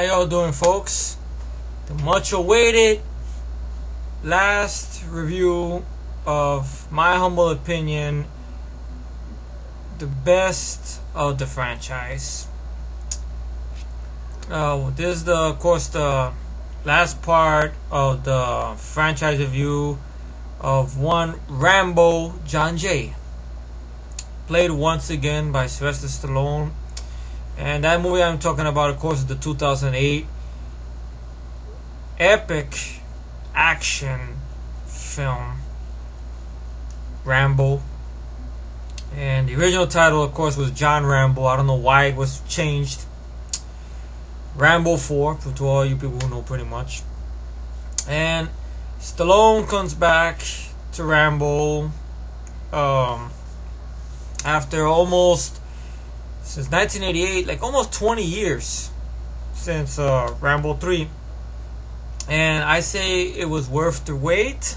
How y'all doing, folks? The much awaited last review of my humble opinion, the best of the franchise. This is of course the last part of the franchise review of one Rambo John J. Played once again by Sylvester Stallone. And that movie I'm talking about, of course, is the 2008 epic action film Rambo. And the original title, of course, was John Rambo. I don't know why it was changed. Rambo 4, to all you people who know pretty much. And Stallone comes back to Rambo after since 1988, like almost 20 years since Rambo 3. And I say it was worth the wait,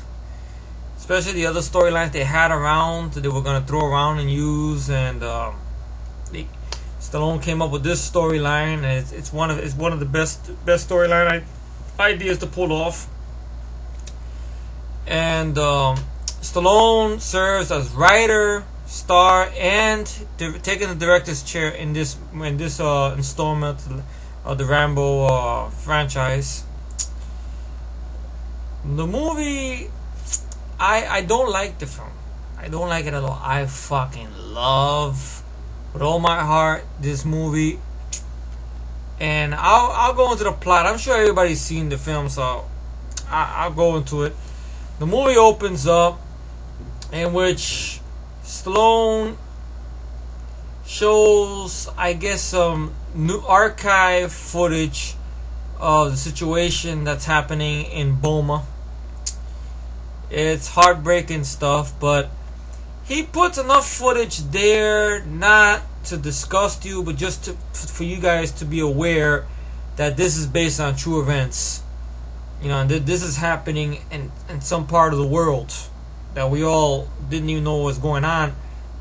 especially the other storylines they had around that they were going to throw around and use. And Stallone came up with this storyline, and it's one of the best storyline ideas to pull off. And Stallone serves as writer, star, and taking the director's chair in this installment of the Rambo franchise. The movie, I don't like the film. I don't like it at all. I fucking love with all my heart this movie, and I'll go into the plot. I'm sure everybody's seen the film, so I'll go into it. The movie opens up in which Stallone shows, I guess, some new archive footage of the situation that's happening in Boma. It's heartbreaking stuff, but he puts enough footage there not to disgust you, but just for you guys to be aware that this is based on true events. You know, and this is happening in some part of the world that we all didn't even know what was going on.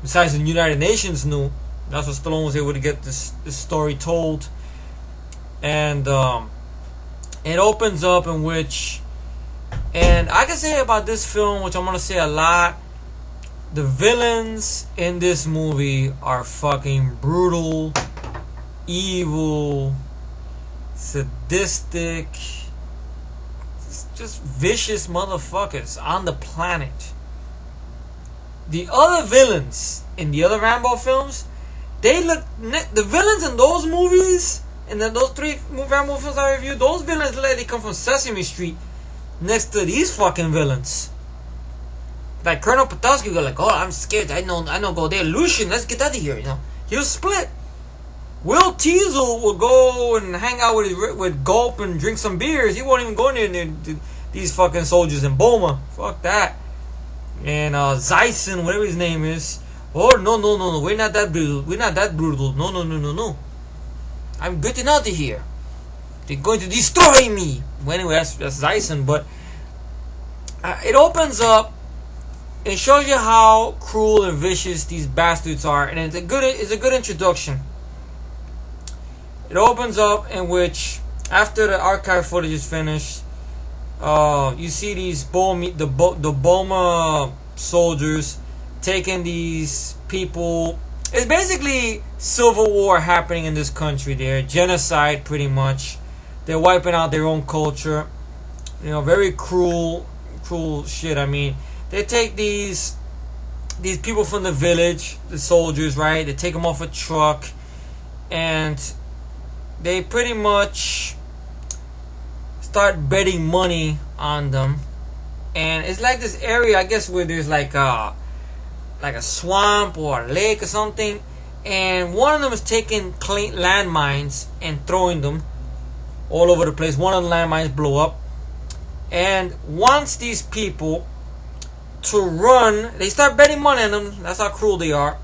Besides, the United Nations knew. That's what Stallone was able to get this story told. And it opens up in which, and I can say about this film, which I'm gonna say a lot, the villains in this movie are fucking brutal, evil, sadistic, just vicious motherfuckers on the planet. The other villains in the other Rambo films, the villains in those movies, and then those 3 Rambo films I reviewed, those villains literally come from Sesame Street next to these fucking villains. Like Colonel Potosky go like, oh, I'm scared, I know go there, Lucian, let's get out of here, you know. He'll split. Will Teasel will go and hang out with Gulp and drink some beers. He won't even go near these fucking soldiers in Boma. Fuck that. And Zyson, whatever his name is, oh no, we're not that brutal. No. I'm getting out of here. They're going to destroy me. Well, anyway, that's Zyson. But it opens up. It shows you how cruel and vicious these bastards are, and it's a good introduction. It opens up in which, after the archive footage is finished, you see these the Boma soldiers taking these people. It's basically civil war happening in this country. There, genocide, pretty much. They're wiping out their own culture. You know, very cruel shit. I mean, they take these people from the village, the soldiers, right? They take them off a truck, and they pretty much start betting money on them. And it's like this area, I guess, where there's like a swamp or a lake or something, and one of them is taking landmines and throwing them all over the place. One of the landmines blow up, and wants these people to run. They start betting money on them. That's how cruel they are.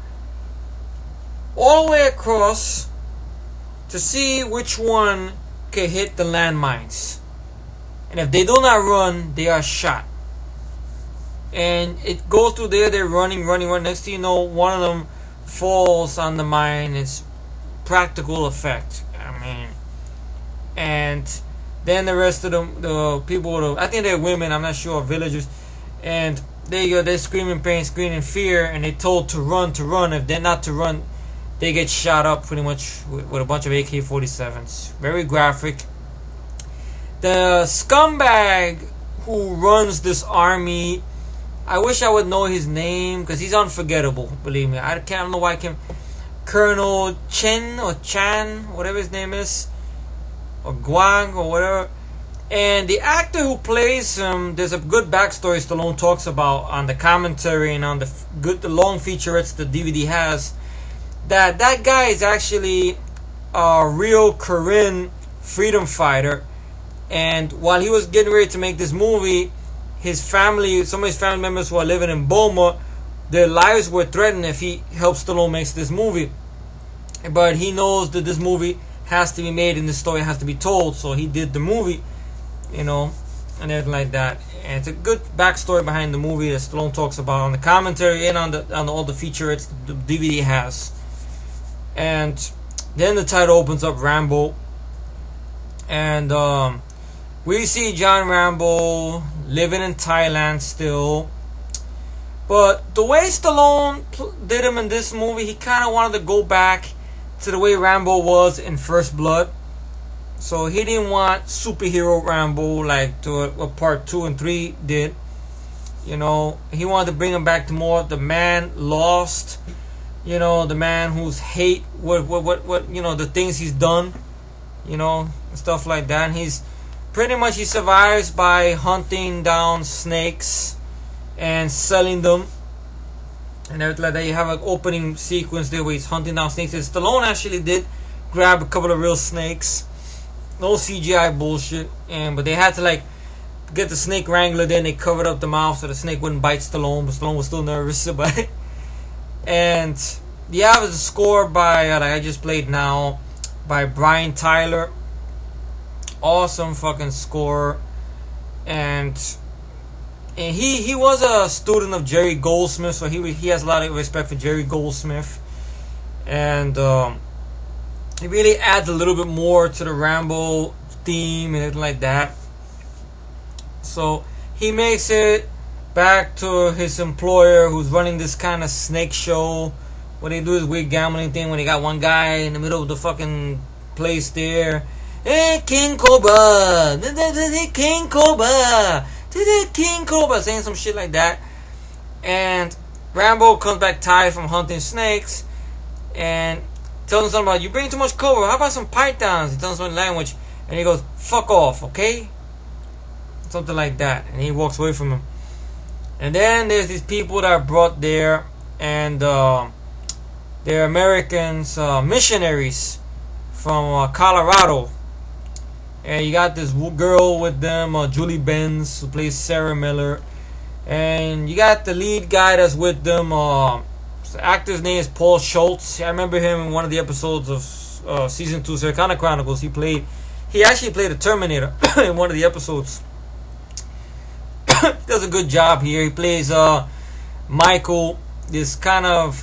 All the way across to see which one can hit the landmines. And if they do not run, they are shot. And it goes through there, they're running. Next thing you know, one of them falls on the mine. It's practical effect. I mean, and then the rest of the people, I think they're women, I'm not sure, villagers, and they're screaming pain, screaming fear, and they're told to run, to run. If they're not to run, they get shot up pretty much with a bunch of AK-47s. Very graphic. The scumbag who runs this army, I wish I would know his name because he's unforgettable. Believe me, I don't know why I can't. Colonel Chen or Chan, whatever his name is, or Guang or whatever. And the actor who plays him, there's a good backstory Stallone talks about on the commentary and on the long featurettes the DVD has. That guy is actually a real Korean freedom fighter. And while he was getting ready to make this movie, his family, some of his family members who are living in Burma, their lives were threatened if he helps Stallone make this movie. But he knows that this movie has to be made and the story has to be told, so he did the movie, you know, and everything like that. And it's a good backstory behind the movie that Stallone talks about on the commentary and on all the featurettes the DVD has. And then the title opens up, Rambo, and we see John Rambo living in Thailand still. But the way Stallone did him in this movie, he kind of wanted to go back to the way Rambo was in First Blood. So he didn't want superhero Rambo like to what part 2 and 3 did. You know, he wanted to bring him back to more the man lost. You know, the man who's hate what you know, the things he's done. You know, stuff like that. And he's pretty much, he survives by hunting down snakes and selling them and everything like that. You have an opening sequence there where he's hunting down snakes. And Stallone actually did grab a couple of real snakes, no CGI bullshit, but they had to like get the snake wrangler there, and they covered up the mouth so the snake wouldn't bite Stallone, but Stallone was still nervous about it. And the album is scored by like I just played now, by Brian Tyler. Awesome fucking score. And he was a student of Jerry Goldsmith, so he has a lot of respect for Jerry Goldsmith. And he really adds a little bit more to the Rambo theme and everything like that. So he makes it back to his employer, who's running this kind of snake show. What they do is weird gambling thing when they got one guy in the middle of the fucking place there. Hey, King Cobra! King Cobra! King Cobra! Saying some shit like that. And Rambo comes back tired from hunting snakes and tells him something about, you bring too much cobra, how about some pythons? He tells him in language, and he goes, fuck off, okay? Something like that. And he walks away from him. And then there's these people that are brought there, and they're Americans, missionaries from Colorado. And you got this girl with them, Julie Benz, who plays Sarah Miller. And you got the lead guy that's with them. The actor's name is Paul Schultz. I remember him in one of the episodes of season 2 Sarcana Chronicles. He actually played a Terminator in one of the episodes. He does a good job here. He plays Michael, this kind of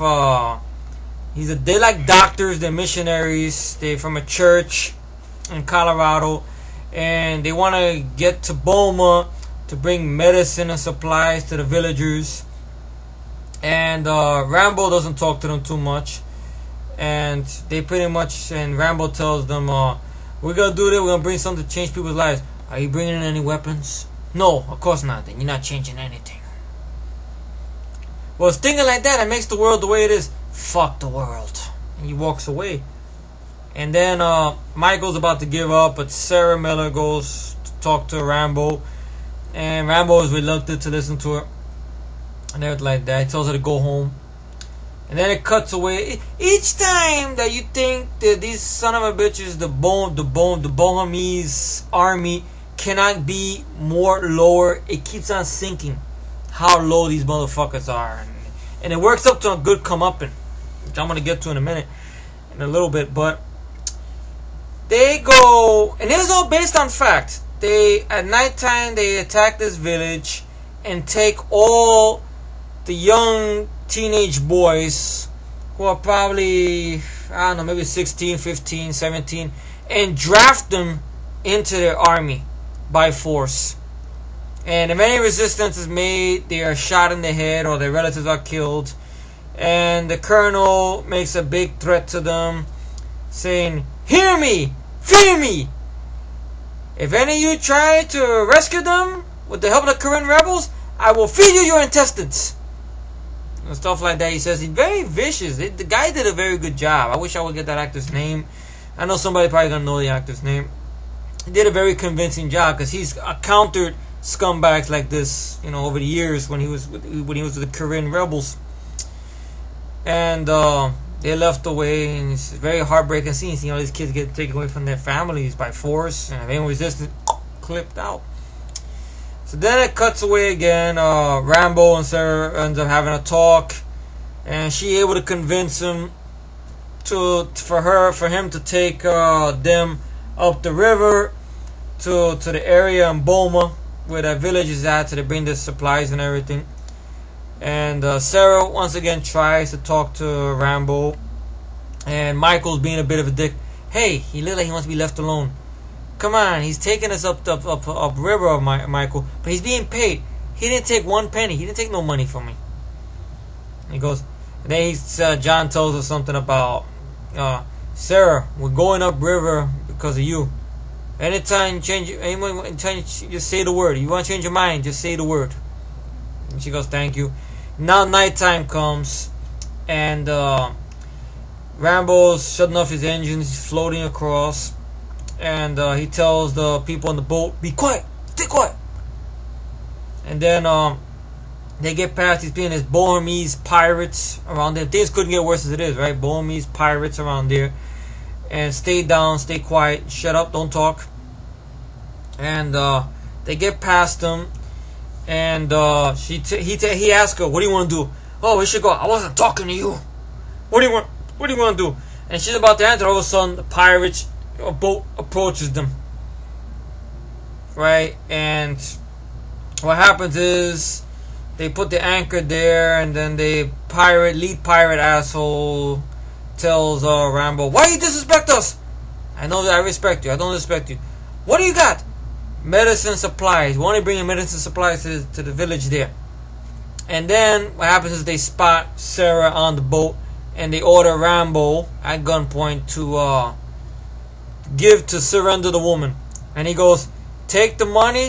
they're like doctors, they're missionaries, they're from a church in Colorado, and they want to get to Burma to bring medicine and supplies to the villagers. And Rambo doesn't talk to them too much, and they pretty much, and Rambo tells them, we're gonna do this, we're gonna bring something to change people's lives. Are you bringing in any weapons? No, of course not. Then you're not changing anything. Well, it's thinking like that makes the world the way it is. Fuck the world. And he walks away. And then Michael's about to give up, but Sarah Miller goes to talk to Rambo, and Rambo is reluctant to listen to her and everything like that. He tells her to go home, and then it cuts away. Each time that you think that these son of a bitches, the Bohemese army cannot be more lower, it keeps on sinking how low these motherfuckers are, and it works up to a good comeuppance, which I'm gonna get to in a little bit. But they go, and it was all based on fact. At nighttime, they attack this village and take all the young teenage boys who are probably, I don't know, maybe 16, 15, 17, and draft them into their army by force. And if any resistance is made, they are shot in the head or their relatives are killed. And the colonel makes a big threat to them, saying, "Hear me! Fear me! If any of you try to rescue them with the help of the Korean rebels, I will feed you your intestines." And stuff like that. He says he's very vicious. The guy did a very good job. I wish I would get that actor's name. I know somebody probably gonna know the actor's name. He did a very convincing job because he's countered scumbags like this, over the years when he was with the Korean rebels. And they left away, and it's a very heartbreaking scene. These kids get taken away from their families by force, and if anyone resisted, clipped out. So then it cuts away again. Rambo and Sarah ends up having a talk, and she able to convince him for him to take them up the river to the area in Boma where that village is at, so they bring the supplies and everything. And Sarah once again tries to talk to Rambo, and Michael's being a bit of a dick. Hey, he looks like he wants to be left alone. Come on, he's taking us up river, Michael, but he's being paid. He didn't take one penny. He didn't take no money from me. And he goes, and then John tells us something about Sarah, we're going up river because of you. Anytime you just say the word. You want to change your mind, just say the word. And she goes, thank you. Now nighttime comes, and Rambo's shutting off his engines. He's floating across, and he tells the people on the boat, be quiet, stay quiet. And then they get past these Bohemese pirates around there. Things couldn't get worse as it is, right? Bohemese pirates around there. And stay down, stay quiet, shut up, don't talk. And they get past them, and he asks her, "What do you want to do?" "Oh, we should go." "I wasn't talking to you." What do you want to do?" And she's about to answer. All of a sudden, a boat approaches them, right? And what happens is they put the anchor there, and then the lead pirate asshole tells Rambo, "Why you disrespect us?" "I know that I respect you. I don't respect you." "What do you got?" "Medicine supplies. We want to bring medicine supplies to the village there." And then what happens is they spot Sarah on the boat, and they order Rambo at gunpoint to surrender the woman. And he goes, "Take the money,